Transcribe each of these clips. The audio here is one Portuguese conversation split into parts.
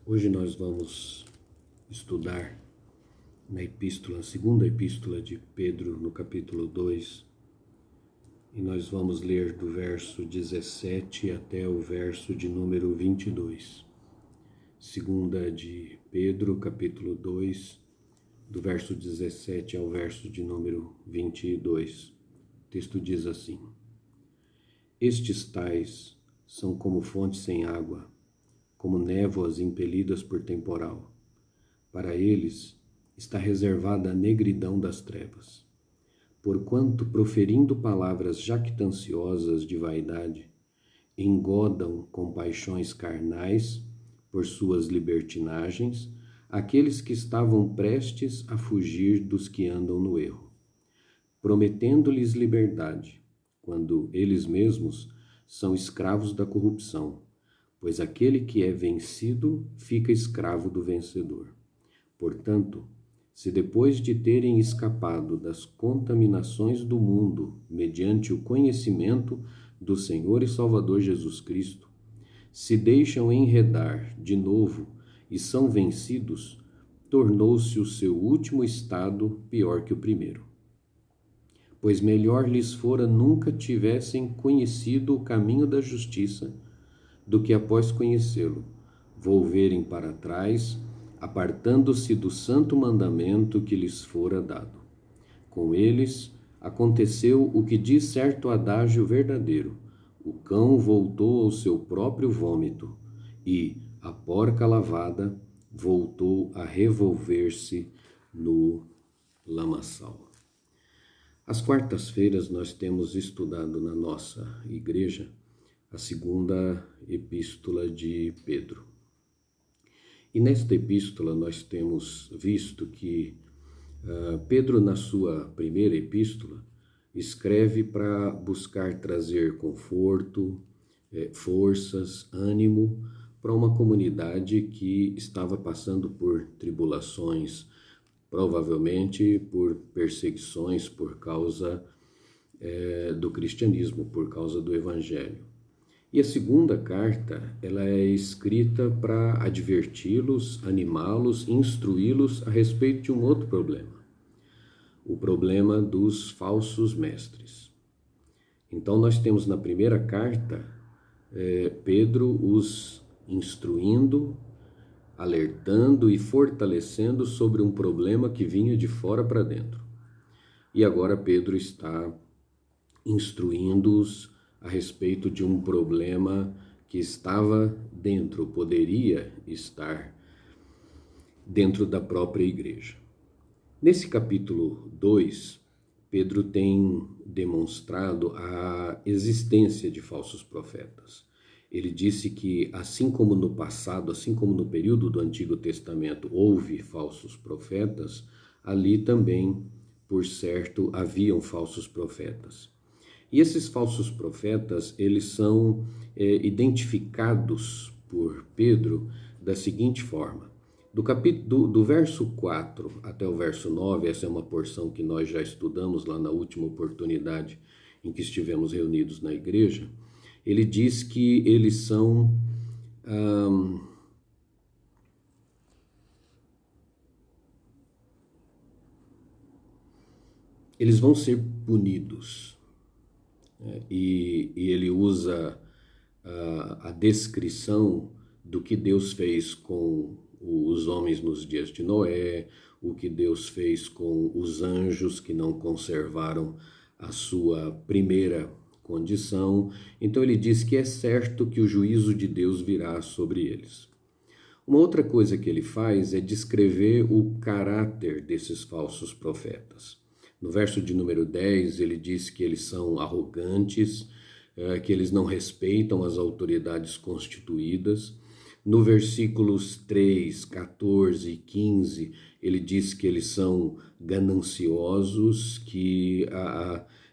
Hoje nós vamos estudar na segunda epístola de Pedro, no capítulo 2, e nós vamos ler do verso 17 até o verso de número 22. Segunda de Pedro, capítulo 2, do verso 17 ao verso de número 22. O texto diz assim: Estes tais são como fontes sem água, como névoas impelidas por temporal. Para eles está reservada a negridão das trevas. Porquanto, proferindo palavras jactanciosas de vaidade, engodam com paixões carnais, por suas libertinagens, aqueles que estavam prestes a fugir dos que andam no erro, prometendo-lhes liberdade, quando eles mesmos são escravos da corrupção, pois aquele que é vencido fica escravo do vencedor. Portanto, se depois de terem escapado das contaminações do mundo, mediante o conhecimento do Senhor e Salvador Jesus Cristo, se deixam enredar de novo e são vencidos, tornou-se o seu último estado pior que o primeiro. Pois melhor lhes fora nunca tivessem conhecido o caminho da justiça, do que após conhecê-lo, volverem para trás, apartando-se do santo mandamento que lhes fora dado. Com eles aconteceu o que diz certo adágio verdadeiro: o cão voltou ao seu próprio vômito, e a porca lavada voltou a revolver-se no lamaçal. Às quartas-feiras nós temos estudado na nossa igreja a segunda epístola de Pedro. E nesta epístola nós temos visto que Pedro, na sua primeira epístola, escreve para buscar trazer conforto, forças, ânimo para uma comunidade que estava passando por tribulações, provavelmente por perseguições por causa do cristianismo, por causa do evangelho. E a segunda carta, ela é escrita para adverti-los, animá-los, instruí-los a respeito de um outro problema, o problema dos falsos mestres. Então nós temos na primeira carta Pedro os instruindo, alertando e fortalecendo sobre um problema que vinha de fora para dentro. E agora Pedro está instruindo-os a respeito de um problema que estava dentro, poderia estar dentro da própria igreja. Nesse capítulo 2, Pedro tem demonstrado a existência de falsos profetas. Ele disse que, assim como no passado, assim como no período do Antigo Testamento houve falsos profetas, ali também, por certo, haviam falsos profetas. E esses falsos profetas, eles são identificados por Pedro da seguinte forma. Do verso 4 até o verso 9, essa é uma porção que nós já estudamos lá na última oportunidade em que estivemos reunidos na igreja. Ele diz que eles são eles vão ser punidos. E ele usa a descrição do que Deus fez com os homens nos dias de Noé, o que Deus fez com os anjos que não conservaram a sua primeira condição. Então ele diz que é certo que o juízo de Deus virá sobre eles. Uma outra coisa que ele faz é descrever o caráter desses falsos profetas. No verso de número 10, ele diz que eles são arrogantes, que eles não respeitam as autoridades constituídas. No versículos 3, 14 e 15, ele diz que eles são gananciosos, que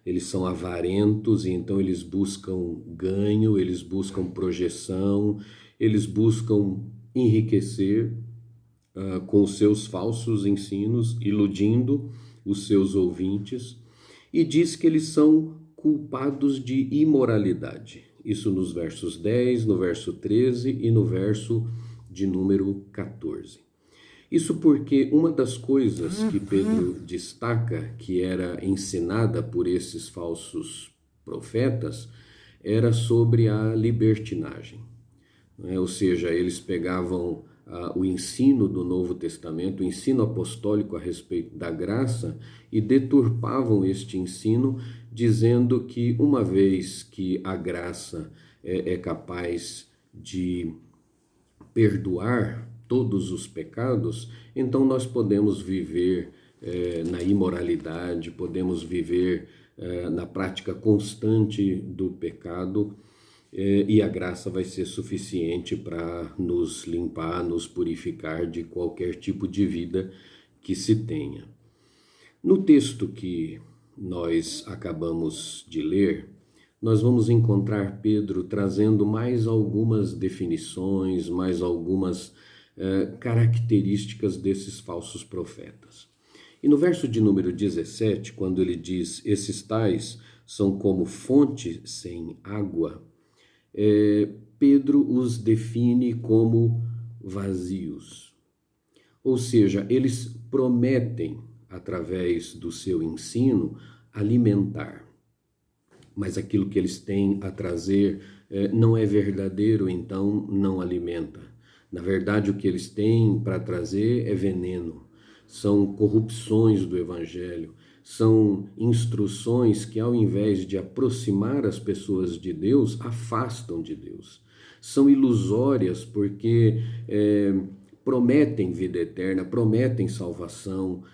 eles são avarentos, e então eles buscam ganho, eles buscam projeção, eles buscam enriquecer com os seus falsos ensinos, iludindo os seus ouvintes, e diz que eles são culpados de imoralidade. Isso nos versos 10, no verso 13 e no verso de número 14. Isso porque uma das coisas que Pedro destaca que era ensinada por esses falsos profetas era sobre a libertinagem, né? Ou seja, eles pegavam o ensino do Novo Testamento, o ensino apostólico a respeito da graça, e deturpavam este ensino, dizendo que uma vez que a graça é capaz de perdoar todos os pecados, então nós podemos viver na imoralidade, podemos viver na prática constante do pecado, e a graça vai ser suficiente para nos limpar, nos purificar de qualquer tipo de vida que se tenha. No texto que nós acabamos de ler, nós vamos encontrar Pedro trazendo mais algumas definições, mais algumas características desses falsos profetas. E no verso de número 17, quando ele diz: esses tais são como fonte sem água, Pedro os define como vazios. Ou seja, eles prometem, através do seu ensino, alimentar. Mas aquilo que eles têm a trazer não é verdadeiro, então não alimenta. Na verdade, o que eles têm para trazer é veneno. São corrupções do Evangelho, são instruções que, ao invés de aproximar as pessoas de Deus, afastam de Deus. São ilusórias porque prometem vida eterna, prometem salvação,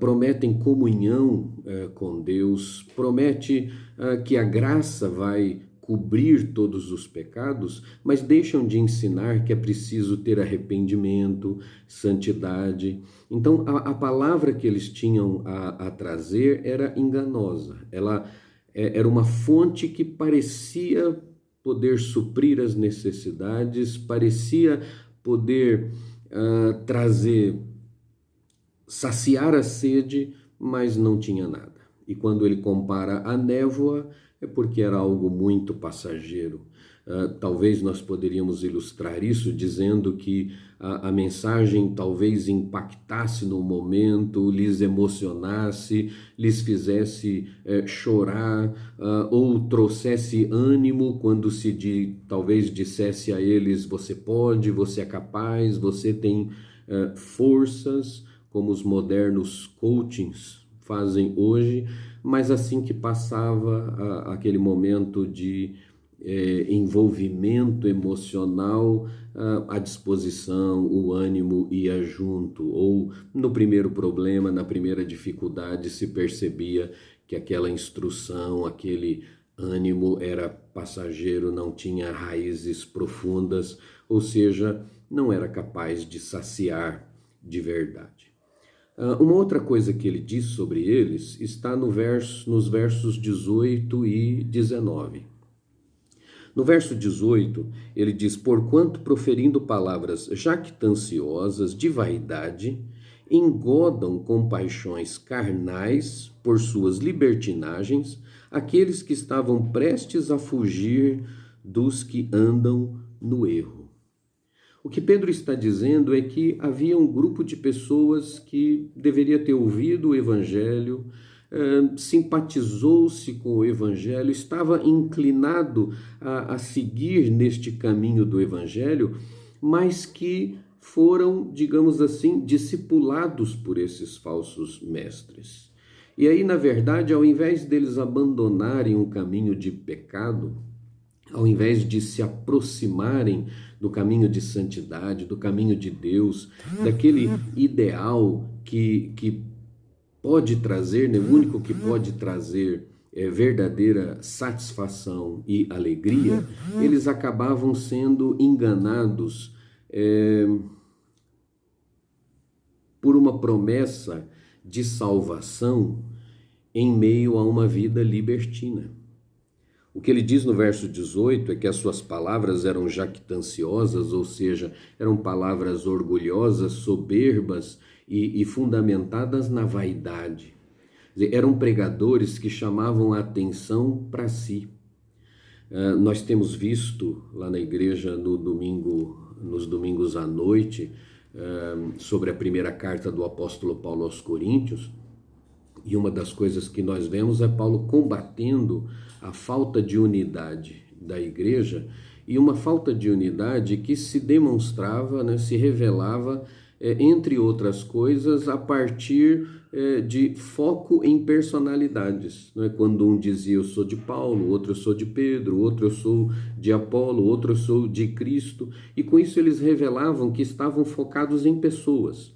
prometem comunhão com Deus, promete que a graça vai cobrir todos os pecados, mas deixam de ensinar que é preciso ter arrependimento, santidade. Então, a palavra que eles tinham a trazer era enganosa. Ela era uma fonte que parecia poder suprir as necessidades, parecia poder saciar a sede, mas não tinha nada. E quando ele compara a névoa, é porque era algo muito passageiro. Talvez nós poderíamos ilustrar isso dizendo que a mensagem talvez impactasse no momento, lhes emocionasse, lhes fizesse chorar, ou trouxesse ânimo quando talvez dissesse a eles: você pode, você é capaz, você tem forças, como os modernos coachings fazem hoje. Mas assim que passava aquele momento de envolvimento emocional, a disposição, o ânimo ia junto. Ou no primeiro problema, na primeira dificuldade, se percebia que aquela instrução, aquele ânimo era passageiro, não tinha raízes profundas, ou seja, não era capaz de saciar de verdade. Uma outra coisa que ele diz sobre eles está nos versos 18 e 19. No verso 18, ele diz: porquanto proferindo palavras jactanciosas de vaidade, engodam com paixões carnais por suas libertinagens aqueles que estavam prestes a fugir dos que andam no erro. O que Pedro está dizendo é que havia um grupo de pessoas que deveria ter ouvido o Evangelho, simpatizou-se com o Evangelho, estava inclinado a seguir neste caminho do Evangelho, mas que foram, digamos assim, discipulados por esses falsos mestres. E aí, na verdade, ao invés deles abandonarem um caminho de pecado, ao invés de se aproximarem do caminho de santidade, do caminho de Deus, daquele ideal que pode trazer, né, o único que pode trazer verdadeira satisfação e alegria, eles acabavam sendo enganados por uma promessa de salvação em meio a uma vida libertina. O que ele diz no verso 18 é que as suas palavras eram jactanciosas, ou seja, eram palavras orgulhosas, soberbas e fundamentadas na vaidade. Quer dizer, eram pregadores que chamavam a atenção para si. Nós temos visto lá na igreja nos domingos à noite, sobre a primeira carta do apóstolo Paulo aos Coríntios, e uma das coisas que nós vemos é Paulo combatendo a falta de unidade da igreja, e uma falta de unidade que se demonstrava, né, se revelava, entre outras coisas, a partir de foco em personalidades. Né? Quando um dizia eu sou de Paulo, outro eu sou de Pedro, outro eu sou de Apolo, outro eu sou de Cristo, e com isso eles revelavam que estavam focados em pessoas.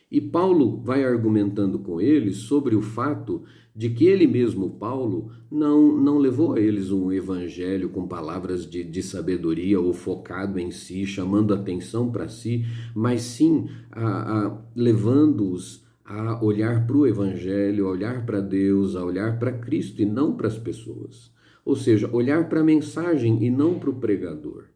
E Paulo vai argumentando com eles sobre o fato de que ele mesmo, Paulo, não levou a eles um evangelho com palavras de sabedoria ou focado em si, chamando atenção para si, mas sim levando-os a olhar para o evangelho, a olhar para Deus, a olhar para Cristo e não para as pessoas. Ou seja, olhar para a mensagem e não para o pregador.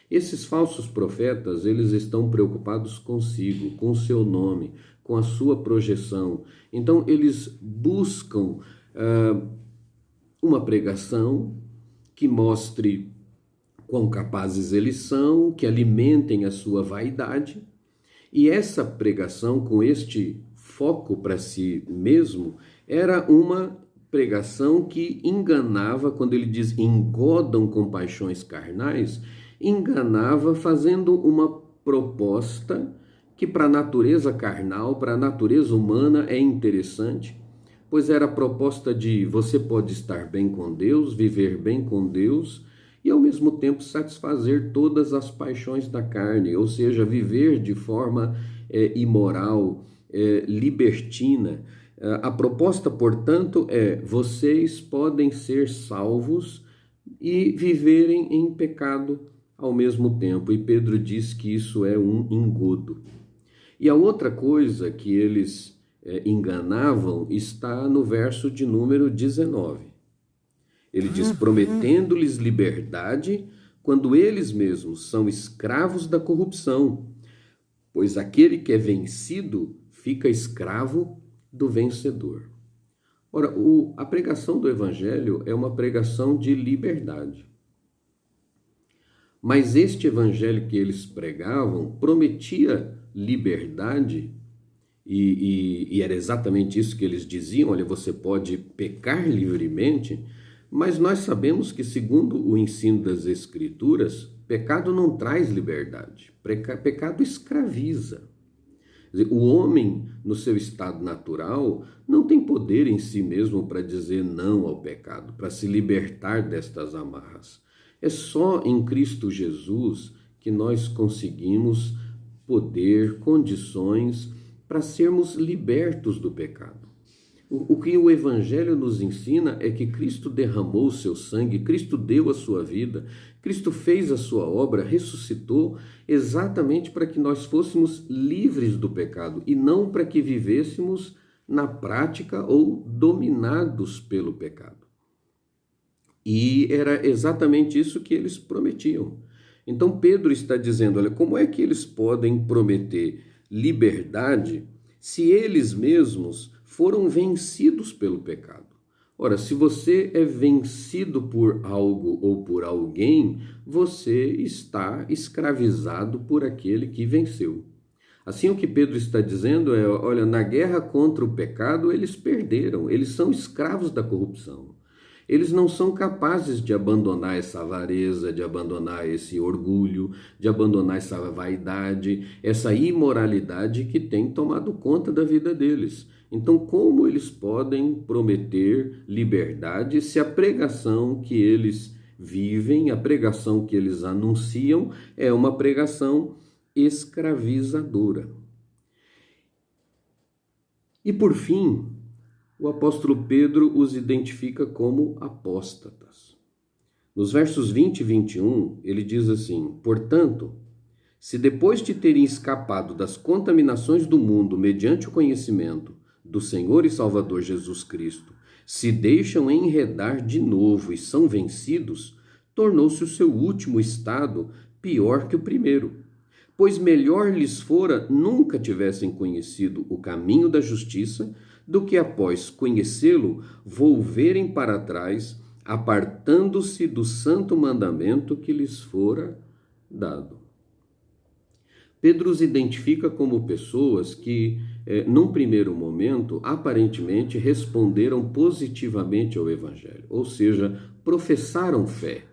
Esses falsos profetas, eles estão preocupados consigo, com o seu nome, com a sua projeção. Então, eles buscam uma pregação que mostre quão capazes eles são, que alimentem a sua vaidade. E essa pregação, com este foco para si mesmo, era uma pregação que enganava, quando ele diz engodam com paixões carnais, enganava fazendo uma proposta que para a natureza carnal, para a natureza humana é interessante, pois era a proposta de você pode estar bem com Deus, viver bem com Deus e ao mesmo tempo satisfazer todas as paixões da carne, ou seja, viver de forma imoral, libertina. A proposta, portanto, é vocês podem ser salvos e viverem em pecado ao mesmo tempo, e Pedro diz que isso é um engodo. E a outra coisa que eles enganavam está no verso de número 19. Ele diz, prometendo-lhes liberdade, quando eles mesmos são escravos da corrupção, pois aquele que é vencido fica escravo do vencedor. Ora, a pregação do evangelho é uma pregação de liberdade. Mas este evangelho que eles pregavam prometia liberdade, e era exatamente isso que eles diziam, olha, você pode pecar livremente, mas nós sabemos que, segundo o ensino das Escrituras, pecado não traz liberdade, pecado escraviza. Quer dizer, o homem, no seu estado natural, não tem poder em si mesmo para dizer não ao pecado, para se libertar destas amarras. É só em Cristo Jesus que nós conseguimos poder, condições para sermos libertos do pecado. O que o Evangelho nos ensina é que Cristo derramou o seu sangue, Cristo deu a sua vida, Cristo fez a sua obra, ressuscitou exatamente para que nós fôssemos livres do pecado e não para que vivêssemos na prática ou dominados pelo pecado. E era exatamente isso que eles prometiam. Então Pedro está dizendo, olha, como é que eles podem prometer liberdade se eles mesmos foram vencidos pelo pecado? Ora, se você é vencido por algo ou por alguém, você está escravizado por aquele que venceu. Assim, o que Pedro está dizendo é, olha, na guerra contra o pecado, eles perderam, eles são escravos da corrupção. Eles não são capazes de abandonar essa avareza, de abandonar esse orgulho, de abandonar essa vaidade, essa imoralidade que tem tomado conta da vida deles. Então, como eles podem prometer liberdade se a pregação que eles vivem, a pregação que eles anunciam, é uma pregação escravizadora? E por fim, o apóstolo Pedro os identifica como apóstatas. Nos versos 20 e 21, ele diz assim, portanto, se depois de terem escapado das contaminações do mundo mediante o conhecimento do Senhor e Salvador Jesus Cristo, se deixam enredar de novo e são vencidos, tornou-se o seu último estado pior que o primeiro. Pois melhor lhes fora nunca tivessem conhecido o caminho da justiça, do que após conhecê-lo, volverem para trás, apartando-se do santo mandamento que lhes fora dado. Pedro os identifica como pessoas que, num primeiro momento, aparentemente responderam positivamente ao Evangelho, ou seja, professaram fé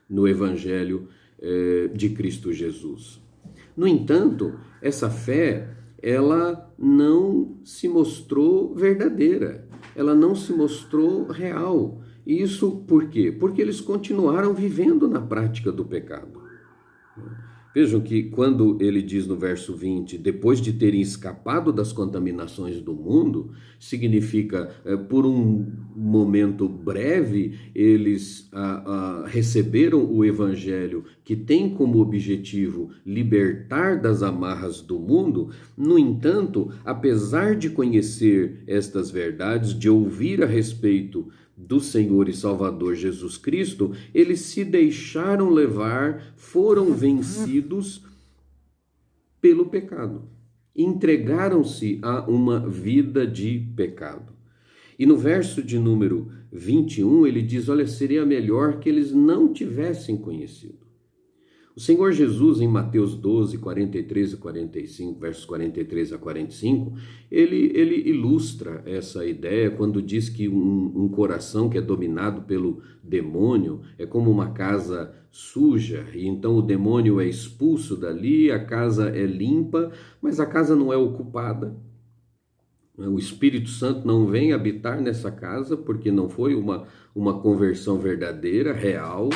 no Evangelho de Cristo Jesus. No entanto, essa fé, ela não se mostrou verdadeira, ela não se mostrou real. E isso por quê? Porque eles continuaram vivendo na prática do pecado. Vejam que quando ele diz no verso 20, depois de terem escapado das contaminações do mundo, significa, por um momento breve, eles receberam o Evangelho que tem como objetivo libertar das amarras do mundo. No entanto, apesar de conhecer estas verdades, de ouvir a respeito do Senhor e Salvador Jesus Cristo, eles se deixaram levar, foram vencidos pelo pecado. Entregaram-se a uma vida de pecado. E no verso de número 21, ele diz, olha, seria melhor que eles não tivessem conhecido. O Senhor Jesus, em Mateus 12, 43 e 45, versos 43 a 45, ele ilustra essa ideia quando diz que um coração que é dominado pelo demônio é como uma casa suja, e então o demônio é expulso dali, a casa é limpa, mas a casa não é ocupada. O Espírito Santo não vem habitar nessa casa porque não foi uma conversão verdadeira, real.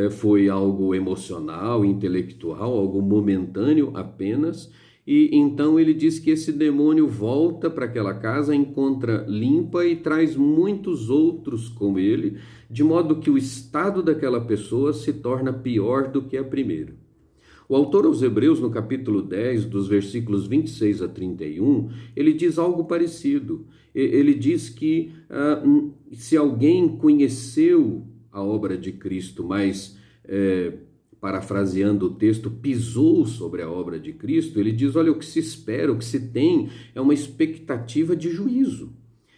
Foi algo emocional, intelectual, algo momentâneo apenas, e então ele diz que esse demônio volta para aquela casa, encontra limpa e traz muitos outros com ele, de modo que o estado daquela pessoa se torna pior do que a primeira. O autor aos Hebreus, no capítulo 10, dos versículos 26 a 31, ele diz algo parecido. Ele diz que se alguém conheceu a obra de Cristo, mas, parafraseando o texto, pisou sobre a obra de Cristo, ele diz, olha, o que se espera, o que se tem é uma expectativa de juízo.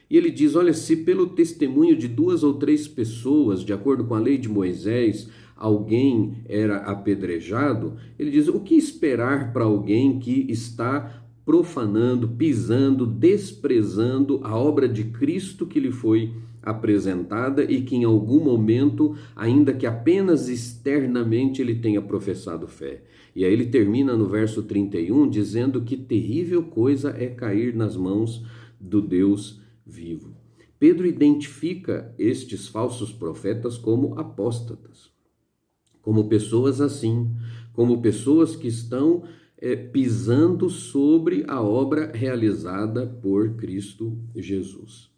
E ele diz, olha, se pelo testemunho de 2 ou 3 pessoas, de acordo com a lei de Moisés, alguém era apedrejado, ele diz, o que esperar para alguém que está profanando, pisando, desprezando a obra de Cristo que lhe foi apresentada e que em algum momento, ainda que apenas externamente, ele tenha professado fé. E aí ele termina no verso 31 dizendo que terrível coisa é cair nas mãos do Deus vivo. Pedro identifica estes falsos profetas como apóstatas, como pessoas assim, como pessoas que estão pisando sobre a obra realizada por Cristo Jesus.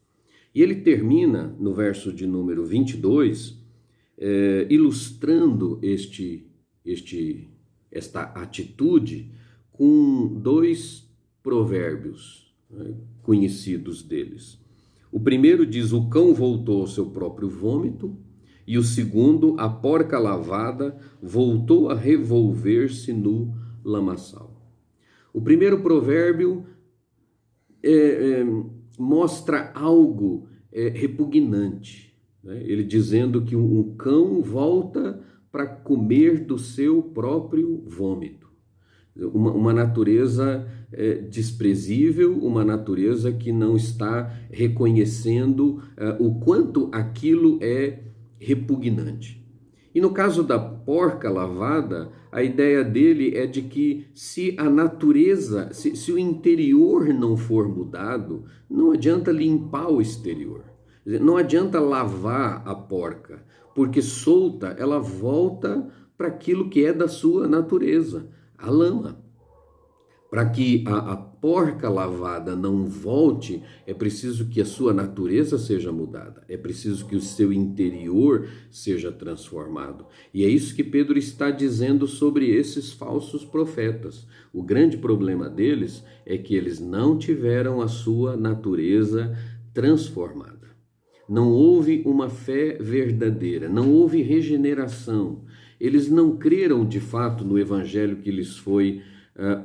E ele termina no verso de número 22, ilustrando esta atitude com 2 provérbios, né, conhecidos deles. O primeiro diz, o cão voltou ao seu próprio vômito, e o segundo, a porca lavada, voltou a revolver-se no lamaçal. O primeiro provérbio mostra algo repugnante, né? Ele dizendo que um cão volta para comer do seu próprio vômito. Uma natureza desprezível, uma natureza que não está reconhecendo o quanto aquilo é repugnante. E no caso da porca lavada, a ideia dele é de que se a natureza, se o interior não for mudado, não adianta limpar o exterior. Não adianta lavar a porca, porque solta ela volta para aquilo que é da sua natureza, a lama. Para que a porca lavada não volte, é preciso que a sua natureza seja mudada, é preciso que o seu interior seja transformado. E é isso que Pedro está dizendo sobre esses falsos profetas. O grande problema deles é que eles não tiveram a sua natureza transformada. Não houve uma fé verdadeira, não houve regeneração. Eles não creram de fato no evangelho que lhes foi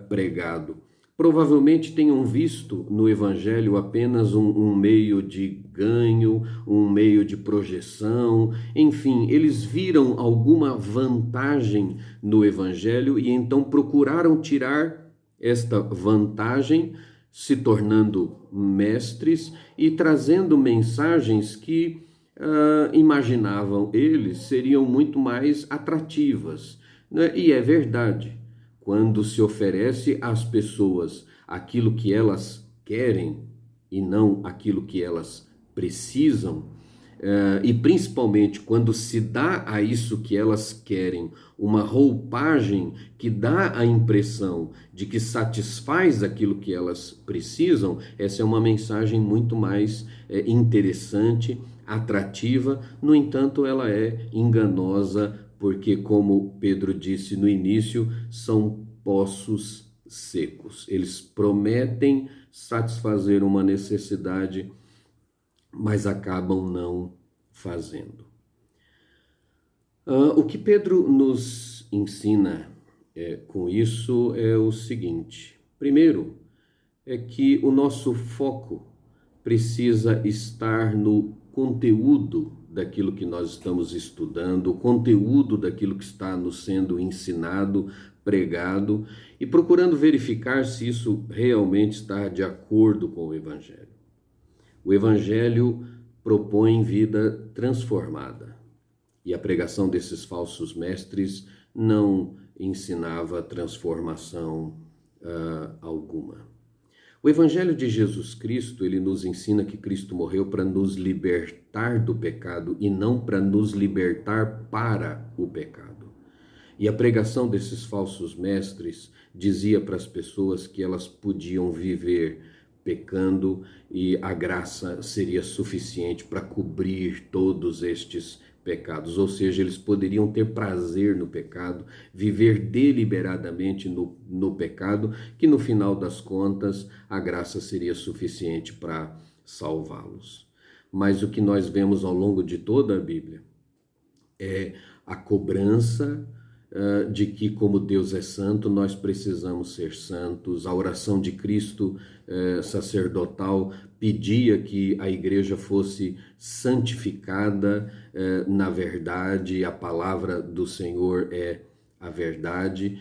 pregado. provavelmente tenham visto no Evangelho apenas um meio de ganho, um meio de projeção, enfim, eles viram alguma vantagem no Evangelho e então procuraram tirar esta vantagem, se tornando mestres e trazendo mensagens que imaginavam eles seriam muito mais atrativas, né? E é verdade. Quando se oferece às pessoas aquilo que elas querem e não aquilo que elas precisam, e principalmente quando se dá a isso que elas querem uma roupagem que dá a impressão de que satisfaz aquilo que elas precisam, essa é uma mensagem muito mais interessante, atrativa. No entanto, ela é enganosa, porque, como Pedro disse no início, são poços secos. Eles prometem satisfazer uma necessidade, mas acabam não fazendo. O que Pedro nos ensina com isso é o seguinte: primeiro, é que o nosso foco precisa estar no conteúdo daquilo que nós estamos estudando, o conteúdo daquilo que está nos sendo ensinado, pregado, e procurando verificar se isso realmente está de acordo com o Evangelho. O Evangelho propõe vida transformada, e a pregação desses falsos mestres não ensinava transformação alguma. O Evangelho de Jesus Cristo, ele nos ensina que Cristo morreu para nos libertar do pecado e não para nos libertar para o pecado. E a pregação desses falsos mestres dizia para as pessoas que elas podiam viver pecando e a graça seria suficiente para cobrir todos estes pecados, ou seja, eles poderiam ter prazer no pecado, viver deliberadamente no pecado, que no final das contas a graça seria suficiente para salvá-los. Mas o que nós vemos ao longo de toda a Bíblia é a cobrança de que, como Deus é santo, nós precisamos ser santos. A oração de Cristo sacerdotal pedia que a igreja fosse santificada na verdade, a palavra do Senhor é a verdade.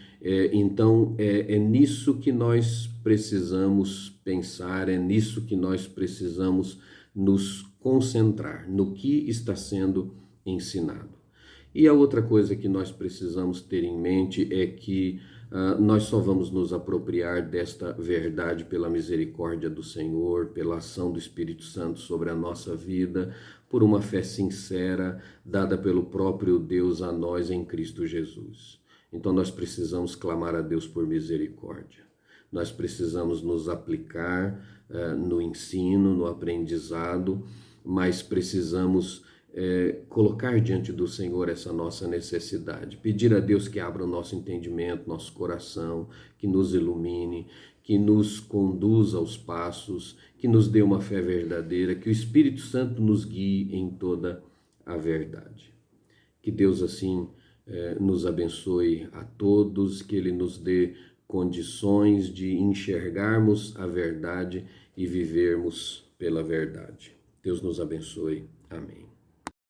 Então, é nisso que nós precisamos pensar, é nisso que nós precisamos nos concentrar, no que está sendo ensinado. E a outra coisa que nós precisamos ter em mente é que nós só vamos nos apropriar desta verdade pela misericórdia do Senhor, pela ação do Espírito Santo sobre a nossa vida, por uma fé sincera dada pelo próprio Deus a nós em Cristo Jesus. Então nós precisamos clamar a Deus por misericórdia. Nós precisamos nos aplicar no ensino, no aprendizado, mas precisamos colocar diante do Senhor essa nossa necessidade, pedir a Deus que abra o nosso entendimento, nosso coração, que nos ilumine, que nos conduza aos passos, que nos dê uma fé verdadeira, que o Espírito Santo nos guie em toda a verdade. Que Deus assim nos abençoe a todos, que Ele nos dê condições de enxergarmos a verdade e vivermos pela verdade. Deus nos abençoe. Amém.